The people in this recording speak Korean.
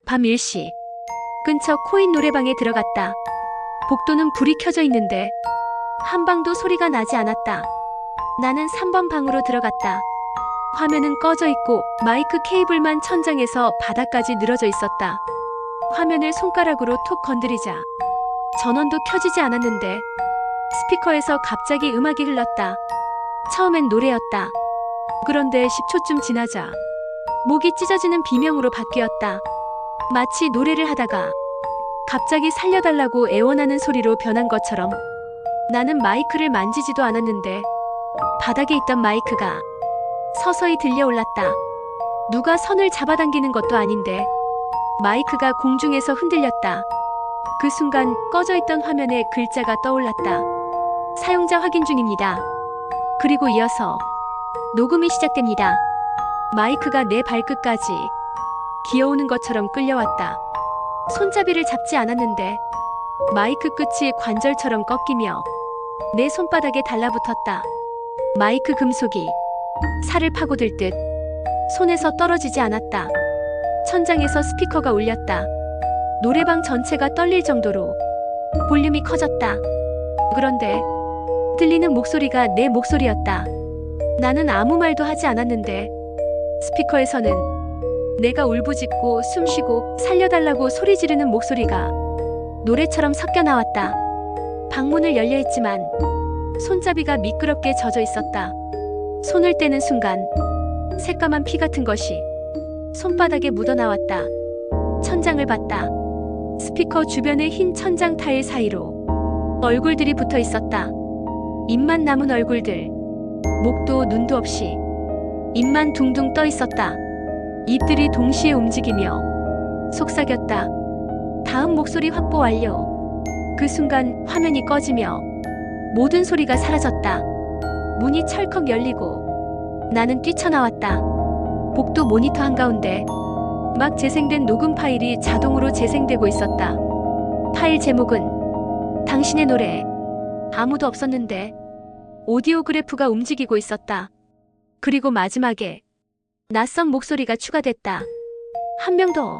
밤 1시. 근처 코인 노래방에 들어갔다. 복도는 불이 켜져 있는데 한 방도 소리가 나지 않았다. 나는 3번 방으로 들어갔다. 화면은 꺼져 있고 마이크 케이블만 천장에서 바닥까지 늘어져 있었다. 화면을 손가락으로 톡 건드리자 전원도 켜지지 않았는데 스피커에서 갑자기 음악이 흘렀다. 처음엔 노래였다. 그런데 10초쯤 지나자 목이 찢어지는 비명으로 바뀌었다. 마치 노래를 하다가 갑자기 살려달라고 애원하는 소리로 변한 것처럼. 나는 마이크를 만지지도 않았는데 바닥에 있던 마이크가 서서히 들려올랐다. 누가 선을 잡아당기는 것도 아닌데 마이크가 공중에서 흔들렸다. 그 순간 꺼져 있던 화면에 글자가 떠올랐다. 사용자 확인 중입니다. 그리고 이어서 녹음이 시작됩니다. 마이크가 내 발끝까지 기어오는 것처럼 끌려왔다. 손잡이를 잡지 않았는데 마이크 끝이 관절처럼 꺾이며 내 손바닥에 달라붙었다. 마이크 금속이 살을 파고들 듯 손에서 떨어지지 않았다. 천장에서 스피커가 울렸다. 노래방 전체가 떨릴 정도로 볼륨이 커졌다. 그런데 들리는 목소리가 내 목소리였다. 나는 아무 말도 하지 않았는데 스피커에서는 내가 울부짖고 숨쉬고 살려달라고 소리 지르는 목소리가 노래처럼 섞여 나왔다. 방문을 열려 있지만 손잡이가 미끄럽게 젖어 있었다. 손을 떼는 순간 새까만 피 같은 것이 손바닥에 묻어나왔다. 천장을 봤다. 스피커 주변의 흰 천장 타일 사이로 얼굴들이 붙어 있었다. 입만 남은 얼굴들. 목도 눈도 없이 입만 둥둥 떠 있었다. 입들이 동시에 움직이며 속삭였다. 다음 목소리 확보 완료. 그 순간 화면이 꺼지며 모든 소리가 사라졌다. 문이 철컥 열리고 나는 뛰쳐나왔다. 복도 모니터 한가운데 막 재생된 녹음 파일이 자동으로 재생되고 있었다. 파일 제목은 당신의 노래. 아무도 없었는데 오디오 그래프가 움직이고 있었다. 그리고 마지막에 낯선 목소리가 추가됐다. 한 명 더.